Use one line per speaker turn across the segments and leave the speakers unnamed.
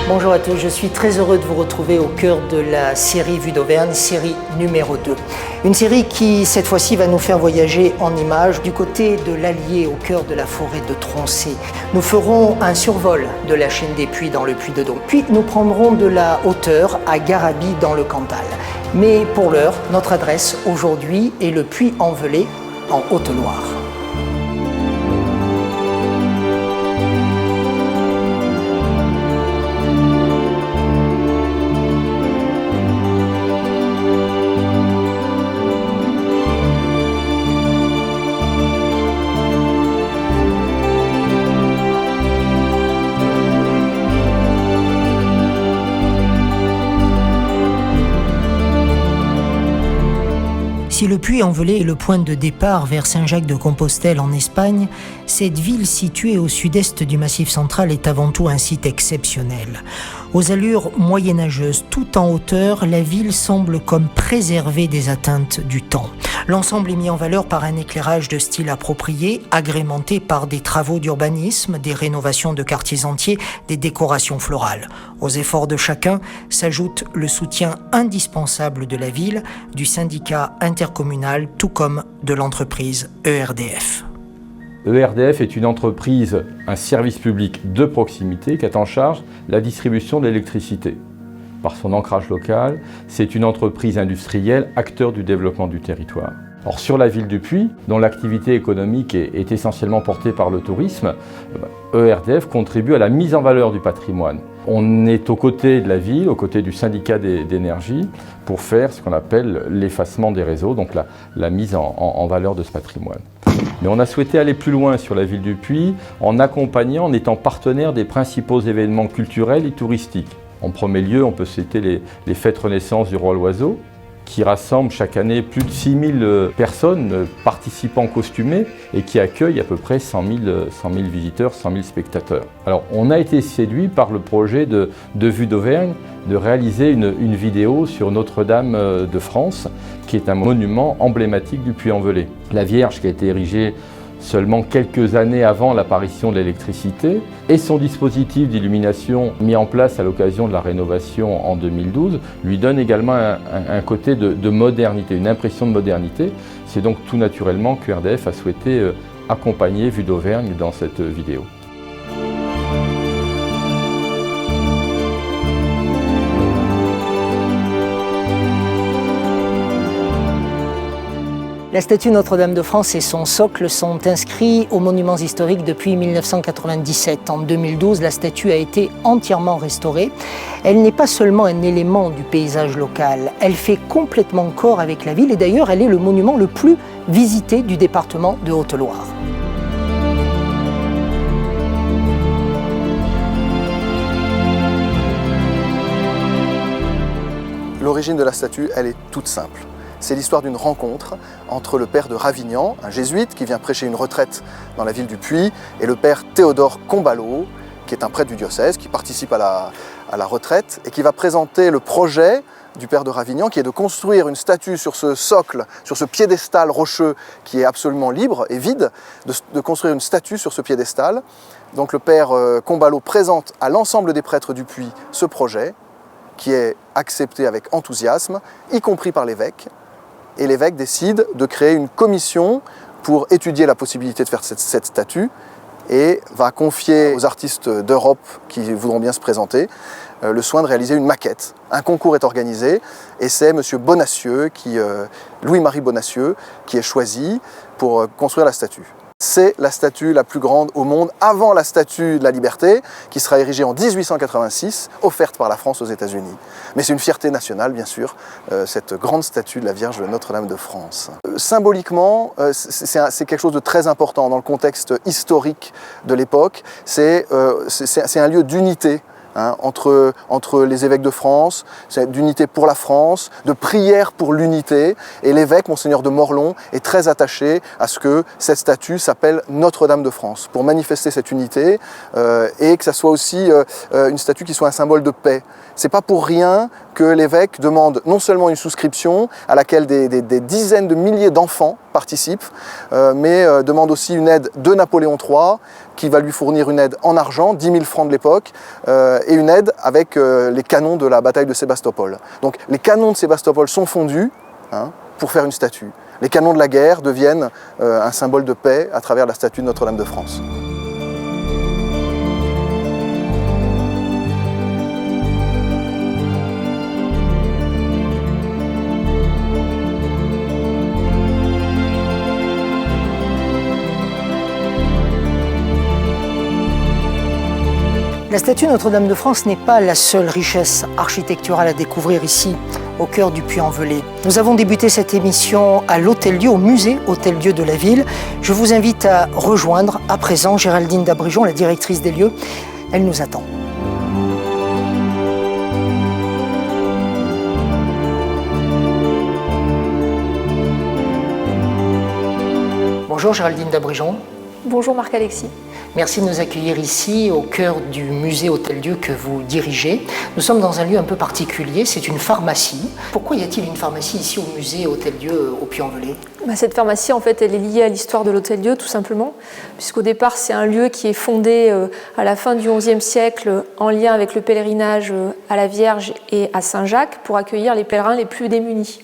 Bonjour à tous, je suis très heureux de vous retrouver au cœur de la série Vue d'Auvergne, série numéro 2. Une série qui, cette fois-ci, va nous faire voyager en images du côté de l'Allier, au cœur de la forêt de Troncé. Nous ferons un survol de la chaîne des Puys dans le Puy-de-Dôme. Puis nous prendrons de la hauteur à Garabi dans le Cantal. Mais pour l'heure, notre adresse aujourd'hui est le Puy-en-Velay en Haute-Loire. Si le Puy-en-Velay est le point de départ vers Saint-Jacques-de-Compostelle en Espagne, cette ville située au sud-est du Massif central est avant tout un site exceptionnel. Aux allures moyenâgeuses, tout en hauteur, la ville semble comme préservée des atteintes du temps. L'ensemble est mis en valeur par un éclairage de style approprié, agrémenté par des travaux d'urbanisme, des rénovations de quartiers entiers, des décorations florales. Aux efforts de chacun s'ajoute le soutien indispensable de la ville, du syndicat intercommunal, tout comme de l'entreprise ERDF.
ERDF est une entreprise, un service public de proximité qui a en charge la distribution de l'électricité. Par son ancrage local, c'est une entreprise industrielle, acteur du développement du territoire. Or, sur la ville du Puy, dont l'activité économique est essentiellement portée par le tourisme, ERDF contribue à la mise en valeur du patrimoine. On est aux côtés de la ville, aux côtés du syndicat d'énergie, pour faire ce qu'on appelle l'effacement des réseaux, donc la mise en valeur de ce patrimoine. Mais on a souhaité aller plus loin sur la ville du Puy en accompagnant, en étant partenaire des principaux événements culturels et touristiques. En premier lieu, on peut citer les fêtes Renaissance du Roi l'Oiseau, qui rassemblent chaque année plus de 6000 personnes, participants costumés, et qui accueillent à peu près 100 000 visiteurs, 100 000 spectateurs. Alors, on a été séduit par le projet de Vue d'Auvergne de réaliser une vidéo sur Notre-Dame de France, qui est un monument emblématique du Puy-en-Velay. La Vierge qui a été érigée seulement quelques années avant l'apparition de l'électricité, et son dispositif d'illumination mis en place à l'occasion de la rénovation en 2012 lui donne également un côté de modernité, une impression de modernité. C'est donc tout naturellement que ERDF a souhaité accompagner Vue d'Auvergne dans cette vidéo.
La statue Notre-Dame de France et son socle sont inscrits aux monuments historiques depuis 1997. En 2012, la statue a été entièrement restaurée. Elle n'est pas seulement un élément du paysage local, elle fait complètement corps avec la ville et d'ailleurs elle est le monument le plus visité du département de Haute-Loire.
L'origine de la statue, elle est toute simple. C'est l'histoire d'une rencontre entre le père de Ravignan, un jésuite qui vient prêcher une retraite dans la ville du Puy, et le père Théodore Combalot, qui est un prêtre du diocèse, qui participe à la retraite et qui va présenter le projet du père de Ravignan, qui est de construire une statue sur ce socle, sur ce piédestal rocheux qui est absolument libre et vide, de construire une statue sur ce piédestal. Donc le père Combalot présente à l'ensemble des prêtres du Puy ce projet, qui est accepté avec enthousiasme, y compris par l'évêque. Et l'évêque décide de créer une commission pour étudier la possibilité de faire cette statue et va confier aux artistes d'Europe qui voudront bien se présenter le soin de réaliser une maquette. Un concours est organisé et c'est M. Bonacieux, Louis-Marie Bonacieux, qui est choisi pour construire la statue. c'est la statue la plus grande au monde, avant la statue de la Liberté, qui sera érigée en 1886, offerte par la France aux États-Unis. Mais c'est une fierté nationale, bien sûr, cette grande statue de la Vierge de Notre-Dame de France. Symboliquement, c'est quelque chose de très important dans le contexte historique de l'époque. C'est un lieu d'unité. Entre les évêques de France, d'unité pour la France, de prière pour l'unité. Et l'évêque, Monseigneur de Morlhon, est très attaché à ce que cette statue s'appelle Notre-Dame de France, pour manifester cette unité et que ça soit aussi une statue qui soit un symbole de paix. C'est pas pour rien que l'évêque demande non seulement une souscription à laquelle des dizaines de milliers d'enfants participent, mais demande aussi une aide de Napoléon III, qui va lui fournir une aide en argent, 10 000 francs de l'époque, et une aide avec les canons de la bataille de Sébastopol. Donc les canons de Sébastopol sont fondus pour faire une statue. Les canons de la guerre deviennent un symbole de paix à travers la statue de Notre-Dame de France.
La statue Notre-Dame de France n'est pas la seule richesse architecturale à découvrir ici, au cœur du Puy-en-Velay. Nous avons débuté cette émission à l'Hôtel-Dieu, au musée Hôtel-Dieu de la ville. Je vous invite à rejoindre à présent Géraldine d'Abrigeon, la directrice des lieux. Elle nous attend. Bonjour Géraldine d'Abrigeon.
Bonjour Marc-Alexis.
Merci de nous accueillir ici, au cœur du musée Hôtel-Dieu que vous dirigez. Nous sommes dans un lieu un peu particulier, c'est une pharmacie. Pourquoi y a-t-il une pharmacie ici au musée Hôtel-Dieu au Puy-en-Velay ?
Cette pharmacie, en fait, elle est liée à l'histoire de l'Hôtel-Dieu, tout simplement, puisqu'au départ, c'est un lieu qui est fondé à la fin du XIe siècle en lien avec le pèlerinage à la Vierge et à Saint-Jacques pour accueillir les pèlerins les plus démunis.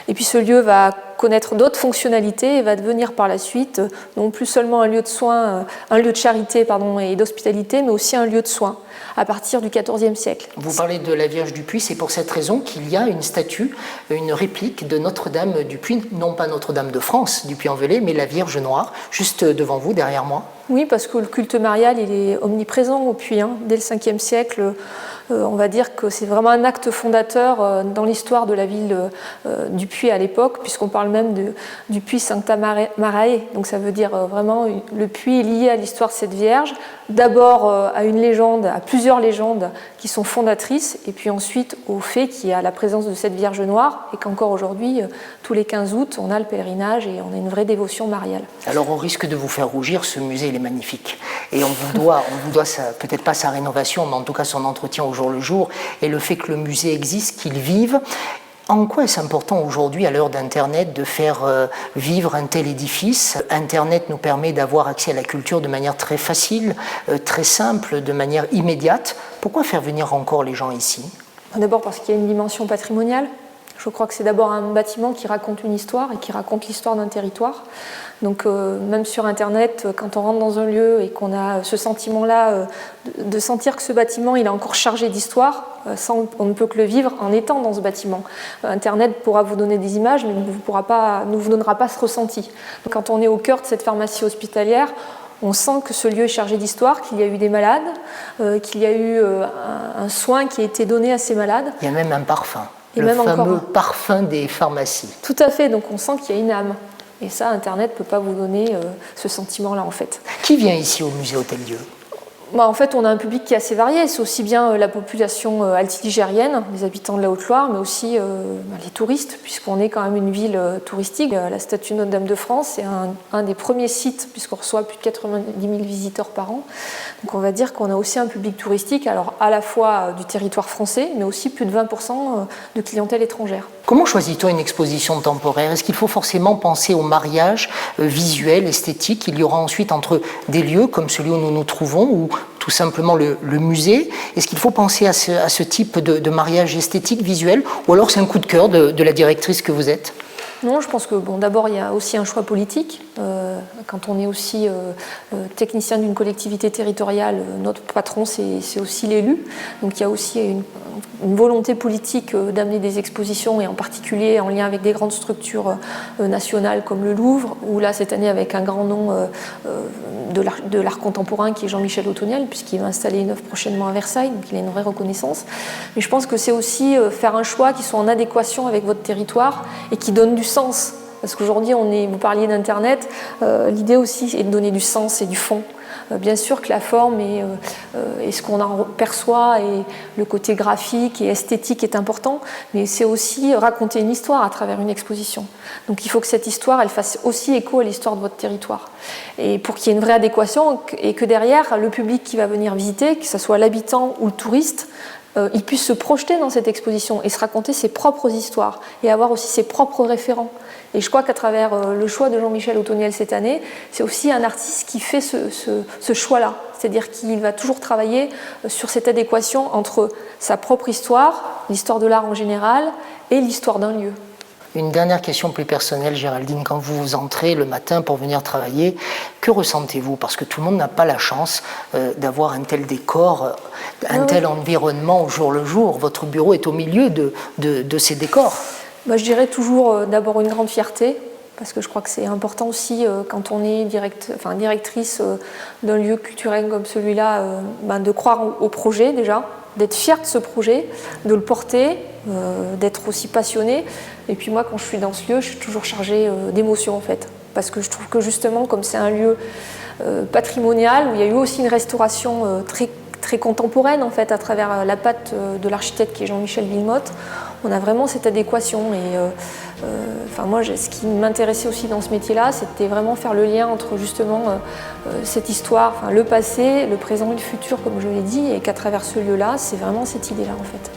Et puis ce lieu va connaître d'autres fonctionnalités et va devenir par la suite non plus seulement un lieu de soins, un lieu de charité et d'hospitalité, mais aussi un lieu de soins à partir du XIVe siècle.
Vous parlez de la Vierge du Puy, c'est pour cette raison qu'il y a une statue, une réplique de Notre-Dame du Puy, non pas Notre-Dame de France du Puy-en-Velay, mais la Vierge Noire, juste devant vous, derrière moi.
Oui, parce que le culte marial, il est omniprésent au Puy. Dès le 5e siècle, on va dire que c'est vraiment un acte fondateur dans l'histoire de la ville du Puy à l'époque, puisqu'on parle même du Puy Sancta Marae. Donc ça veut dire vraiment le Puy est lié à l'histoire de cette Vierge, d'abord à une légende, à plusieurs légendes qui sont fondatrices, et puis ensuite au fait qu'il y a la présence de cette Vierge Noire, et qu'encore aujourd'hui, tous les 15 août, on a le pèlerinage et on a une vraie dévotion mariale.
Alors au risque de vous faire rougir, ce musée il est magnifique. Et on vous doit peut-être pas sa rénovation, mais en tout cas son entretien au jour le jour, et le fait que le musée existe, qu'il vive. En quoi est-ce important aujourd'hui, à l'heure d'Internet, de faire vivre un tel édifice ? Internet nous permet d'avoir accès à la culture de manière très facile, très simple, de manière immédiate. Pourquoi faire venir encore les gens ici ?
D'abord parce qu'il y a une dimension patrimoniale. Je crois que c'est d'abord un bâtiment qui raconte une histoire et qui raconte l'histoire d'un territoire. Donc même sur Internet, quand on rentre dans un lieu et qu'on a ce sentiment-là de sentir que ce bâtiment il est encore chargé d'histoire, on ne peut que le vivre en étant dans ce bâtiment. Internet pourra vous donner des images, mais ne vous donnera pas ce ressenti. Donc, quand on est au cœur de cette pharmacie hospitalière, on sent que ce lieu est chargé d'histoire, qu'il y a eu des malades, qu'il y a eu un soin qui a été donné à ces malades.
Il y a même un parfum.
Et
le
même
fameux parfum des pharmacies.
Tout à fait, donc on sent qu'il y a une âme. Et ça, Internet ne peut pas vous donner ce sentiment-là, en fait.
Qui vient ici au musée Hôtel-Dieu ?
En fait, on a un public qui est assez varié. C'est aussi bien la population altiligérienne, les habitants de la Haute-Loire, mais aussi les touristes, puisqu'on est quand même une ville touristique. La statue Notre-Dame de France, c'est un des premiers sites, puisqu'on reçoit plus de 90 000 visiteurs par an. Donc on va dire qu'on a aussi un public touristique, alors à la fois du territoire français, mais aussi plus de 20% de clientèle étrangère.
Comment choisit-on une exposition temporaire ? Est-ce qu'il faut forcément penser au mariage visuel, esthétique qu'il y aura ensuite entre des lieux comme celui où nous nous trouvons ou tout simplement le musée ? Est-ce qu'il faut penser à ce type de mariage esthétique, visuel, ou alors c'est un coup de cœur de la directrice que vous êtes ?
Non, je pense que d'abord il y a aussi un choix politique. quand on est aussi technicien d'une collectivité territoriale, notre patron c'est aussi l'élu. Donc il y a aussi une volonté politique d'amener des expositions, et en particulier en lien avec des grandes structures nationales comme le Louvre, ou là cette année avec un grand nom de l'art contemporain qui est Jean-Michel Othoniel, puisqu'il va installer une œuvre prochainement à Versailles, donc il a une vraie reconnaissance. Mais je pense que c'est aussi faire un choix qui soit en adéquation avec votre territoire et qui donne du sens. Parce qu'aujourd'hui, vous parliez d'Internet, l'idée aussi est de donner du sens et du fond. Bien sûr que la forme et ce qu'on en perçoit et le côté graphique et esthétique est important, mais c'est aussi raconter une histoire à travers une exposition. Donc il faut que cette histoire, elle fasse aussi écho à l'histoire de votre territoire. Et pour qu'il y ait une vraie adéquation et que derrière, le public qui va venir visiter, que ce soit l'habitant ou le touriste, il puisse se projeter dans cette exposition et se raconter ses propres histoires et avoir aussi ses propres référents. Et je crois qu'à travers le choix de Jean-Michel Othoniel cette année, c'est aussi un artiste qui fait ce choix-là. C'est-à-dire qu'il va toujours travailler sur cette adéquation entre sa propre histoire, l'histoire de l'art en général, et l'histoire d'un lieu.
Une dernière question plus personnelle, Géraldine. Quand vous entrez le matin pour venir travailler, que ressentez-vous? Parce que tout le monde n'a pas la chance d'avoir un tel décor, un tel environnement au jour le jour. Votre bureau est au milieu de ces décors.
Je dirais toujours d'abord une grande fierté, parce que je crois que c'est important aussi quand on est directrice d'un lieu culturel comme celui-là, de croire au projet déjà, d'être fière de ce projet, de le porter, d'être aussi passionnée. Et puis moi, quand je suis dans ce lieu, je suis toujours chargée d'émotions en fait, parce que je trouve que justement, comme c'est un lieu patrimonial, où il y a eu aussi une restauration très contemporaine en fait, à travers la patte de l'architecte qui est Jean-Michel Wilmotte, on a vraiment cette adéquation. Et moi, ce qui m'intéressait aussi dans ce métier-là, c'était vraiment faire le lien entre justement cette histoire, le passé, le présent et le futur, comme je l'ai dit, et qu'à travers ce lieu-là, c'est vraiment cette idée-là en fait.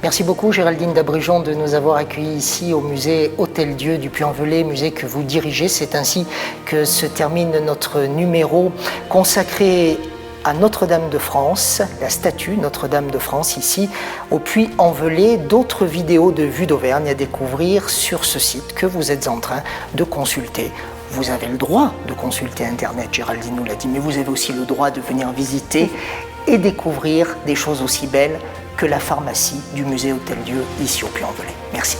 Merci beaucoup Géraldine d'Abrigeon de nous avoir accueillis ici au musée Hôtel-Dieu du Puy-en-Velay, musée que vous dirigez. C'est ainsi que se termine notre numéro consacré à Notre-Dame de France, la statue Notre-Dame de France ici au Puy-en-Velay. D'autres vidéos de Vue d'Auvergne à découvrir sur ce site que vous êtes en train de consulter. Vous avez le droit de consulter Internet, Géraldine nous l'a dit, mais vous avez aussi le droit de venir visiter et découvrir des choses aussi belles que la pharmacie du musée Hôtel-Dieu ici au Puy-en-Velay. Merci.